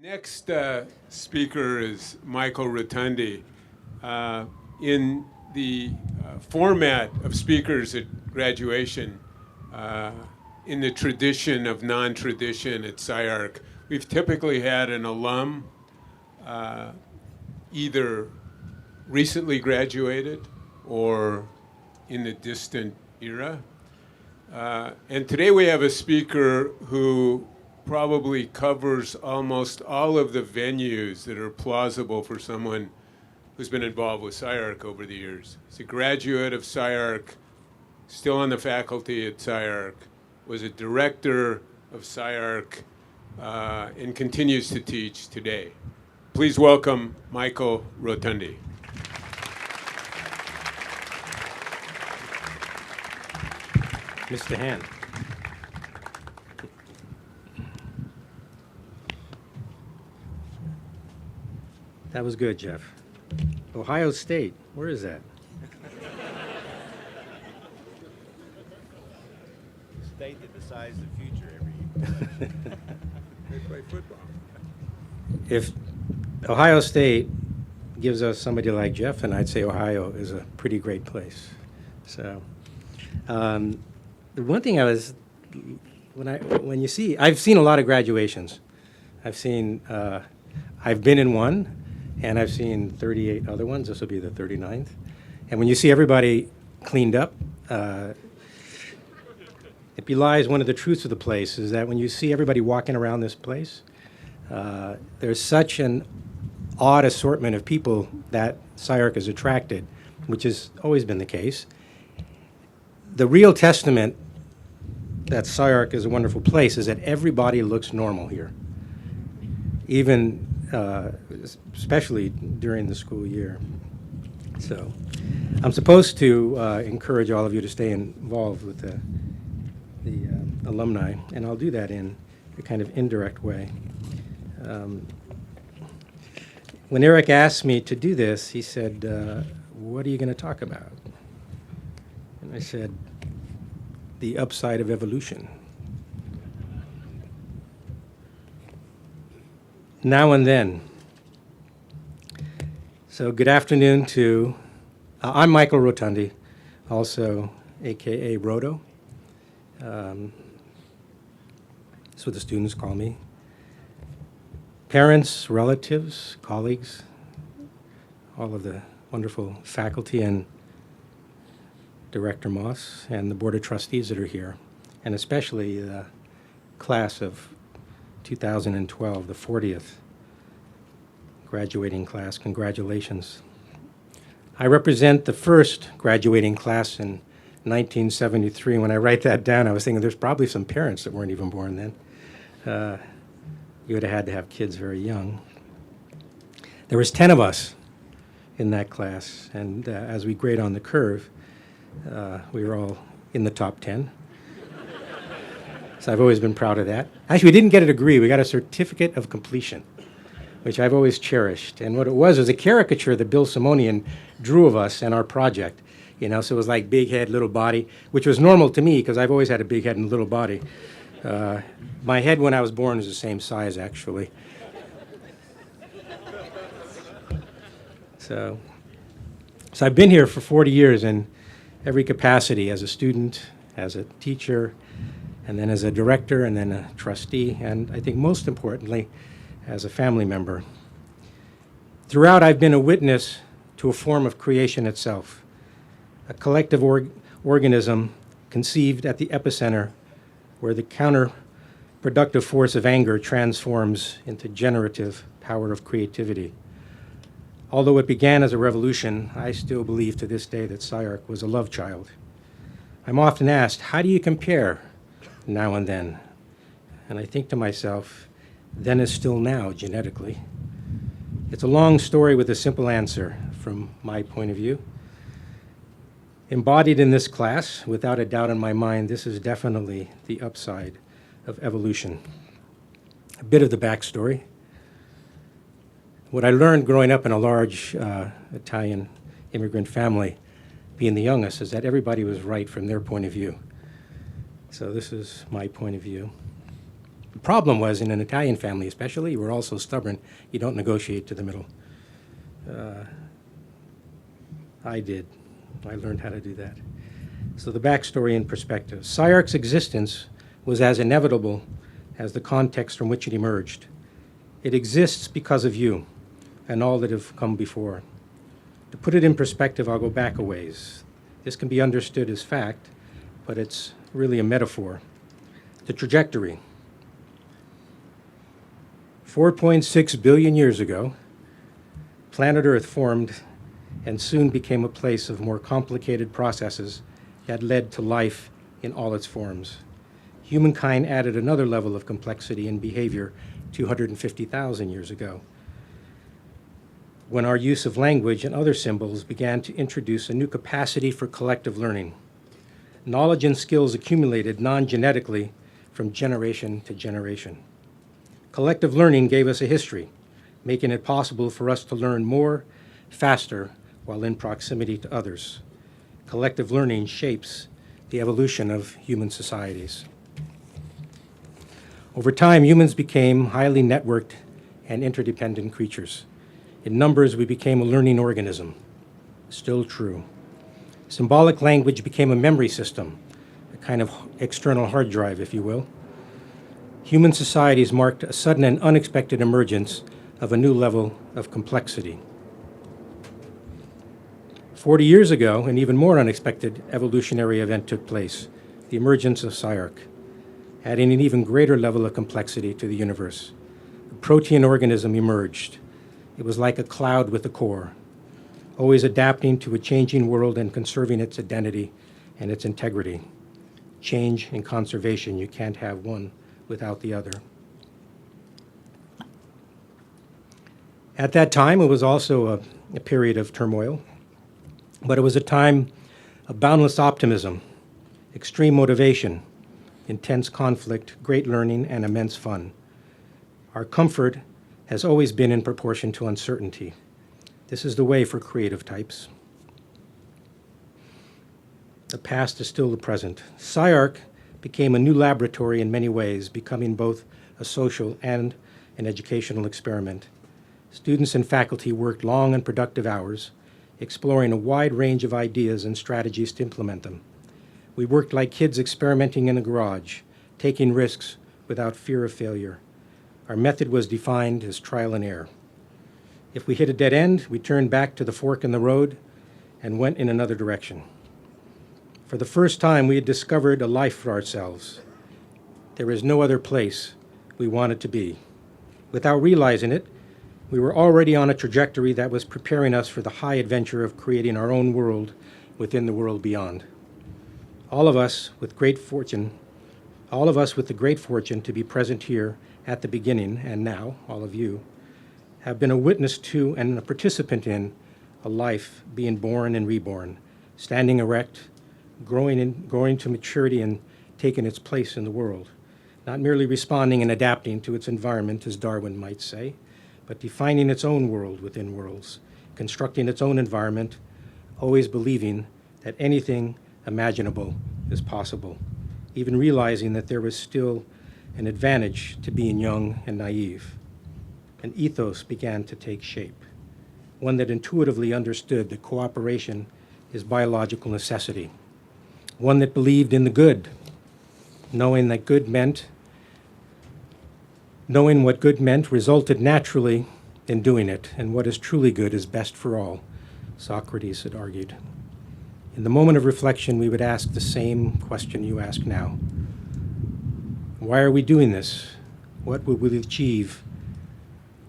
Next speaker is Michael Rotondi. In the format of speakers at graduation, in the tradition of non-tradition at SCI-Arc, we've typically had an alum either recently graduated or in the distant era. And today we have a speaker who probably covers almost all of the venues that are plausible for someone who's been involved with SCI-Arc over the years. He's a graduate of SCI-Arc, still on the faculty at SCI-Arc, was a director of SCI-Arc, and continues to teach today. Please welcome Michael Rotondi. Mr. Hand. That was good, Jeff. Ohio State, where is that? The state that decides the future every year. They play football. If Ohio State gives us somebody like Jeff, then I'd say Ohio is a pretty great place. So, the one thing I've seen a lot of graduations. I've been in one, and I've seen 38 other ones. This will be the 39th. And when you see everybody cleaned up, it belies one of the truths of the place, is that when you see everybody walking around this place, there's such an odd assortment of people that SCI-Arc has attracted, which has always been the case. The real testament that SCI-Arc is a wonderful place is that everybody looks normal here, even especially during the school year. So I'm supposed to encourage all of you to stay involved with the alumni, and I'll do that in a kind of indirect way. When Eric asked me to do this, he said, what are you going to talk about? And I said, the upside of evolution. Now and then. So good afternoon to, I'm Michael Rotondi, also AKA RoTo. That's what the students call me. Parents, relatives, colleagues, all of the wonderful faculty and Director Moss and the Board of Trustees that are here, and especially the class of 2012, the 40th graduating class. Congratulations. I represent the first graduating class in 1973. When I write that down, I was thinking there's probably some parents that weren't even born then. You would have had to have kids very young. There was 10 of us in that class, and as we grade on the curve, we were all in the top 10. So I've always been proud of that. Actually, we didn't get a degree. We got a certificate of completion, which I've always cherished. And what it was a caricature that Bill Simonian drew of us and our project. So it was like big head, little body, which was normal to me because I've always had a big head and a little body. My head when I was born was the same size, actually. So I've been here for 40 years in every capacity, as a student, as a teacher, and then as a director, and then a trustee, and I think most importantly, as a family member. Throughout, I've been a witness to a form of creation itself, a collective organism conceived at the epicenter where the counterproductive force of anger transforms into generative power of creativity. Although it began as a revolution, I still believe to this day that SCI-Arc was a love child. I'm often asked, how do you compare now and then? And I think to myself, then is still now genetically. It's a long story with a simple answer from my point of view. Embodied in this class, without a doubt in my mind, this is definitely the upside of evolution. A bit of the backstory. What I learned growing up in a large Italian immigrant family, being the youngest, is that everybody was right from their point of view. So this is my point of view. The problem was, in an Italian family especially, we're all so stubborn, you don't negotiate to the middle. I did. I learned how to do that. So the backstory in perspective. SCI-Arc's existence was as inevitable as the context from which it emerged. It exists because of you and all that have come before. To put it in perspective, I'll go back a ways. This can be understood as fact, but it's really a metaphor. The trajectory. 4.6 billion years ago, planet Earth formed and soon became a place of more complicated processes that led to life in all its forms. Humankind added another level of complexity in behavior 250,000 years ago, when our use of language and other symbols began to introduce a new capacity for collective learning. Knowledge and skills accumulated non-genetically from generation to generation. Collective learning gave us a history, making it possible for us to learn more, faster, while in proximity to others. Collective learning shapes the evolution of human societies. Over time, humans became highly networked and interdependent creatures. In numbers, we became a learning organism. Still true. Symbolic language became a memory system, a kind of external hard drive, if you will. Human societies marked a sudden and unexpected emergence of a new level of complexity. 40 years ago, an even more unexpected evolutionary event took place, the emergence of SCI-Arc, adding an even greater level of complexity to the universe. A protean organism emerged. It was like a cloud with a core, always adapting to a changing world and conserving its identity and its integrity. Change and conservation, you can't have one without the other. At that time, it was also a period of turmoil, but it was a time of boundless optimism, extreme motivation, intense conflict, great learning, and immense fun. Our comfort has always been in proportion to uncertainty. This is the way for creative types. The past is still the present. SCI-Arc became a new laboratory in many ways, becoming both a social and an educational experiment. Students and faculty worked long and productive hours, exploring a wide range of ideas and strategies to implement them. We worked like kids experimenting in a garage, taking risks without fear of failure. Our method was defined as trial and error. If we hit a dead end, we turned back to the fork in the road and went in another direction. For the first time, we had discovered a life for ourselves. There is no other place we wanted to be. Without realizing it, we were already on a trajectory that was preparing us for the high adventure of creating our own world within the world beyond. All of us with the great fortune to be present here at the beginning, and now, all of you, have been a witness to and a participant in a life being born and reborn, standing erect, growing to maturity and taking its place in the world, not merely responding and adapting to its environment, as Darwin might say, but defining its own world within worlds, constructing its own environment, always believing that anything imaginable is possible, even realizing that there was still an advantage to being young and naive. An ethos began to take shape, one that intuitively understood that cooperation is biological necessity, one that believed in the good, knowing what good meant resulted naturally in doing it, and what is truly good is best for all, Socrates had argued. In the moment of reflection, we would ask the same question you ask now. Why are we doing this? What will we achieve?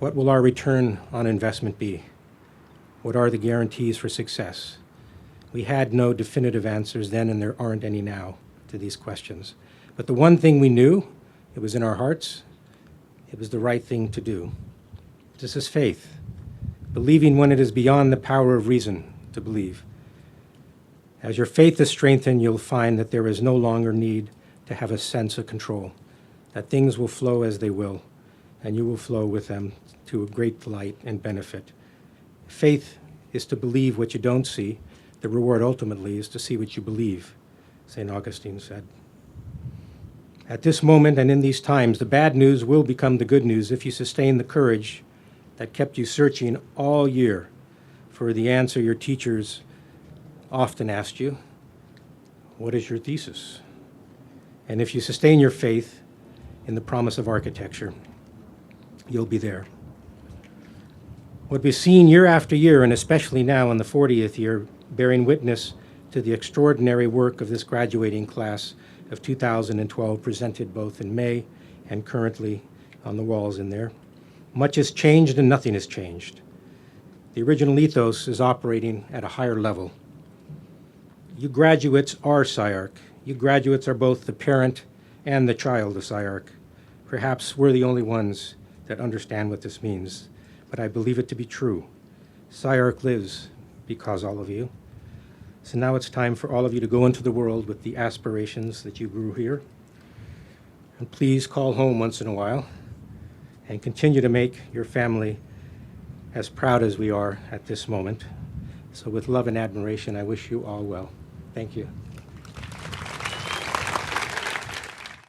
What will our return on investment be? What are the guarantees for success? We had no definitive answers then, and there aren't any now to these questions. But the one thing we knew, it was in our hearts, it was the right thing to do. This is faith, believing when it is beyond the power of reason to believe. As your faith is strengthened, you'll find that there is no longer need to have a sense of control, that things will flow as they will, and you will flow with them to a great delight and benefit. Faith is to believe what you don't see. The reward ultimately is to see what you believe, St. Augustine said. At this moment and in these times, the bad news will become the good news if you sustain the courage that kept you searching all year for the answer your teachers often asked you, what is your thesis? And if you sustain your faith in the promise of architecture, you'll be there. What we've seen year after year, and especially now in the 40th year, bearing witness to the extraordinary work of this graduating class of 2012, presented both in May and currently on the walls in there. Much has changed and nothing has changed. The original ethos is operating at a higher level. You graduates are SCI-Arc. You graduates are both the parent and the child of SCI-Arc. Perhaps we're the only ones that understand what this means, but I believe it to be true. SCI-Arc lives because all of you. So now it's time for all of you to go into the world with the aspirations that you grew here. And please call home once in a while and continue to make your family as proud as we are at this moment. So with love and admiration, I wish you all well. Thank you.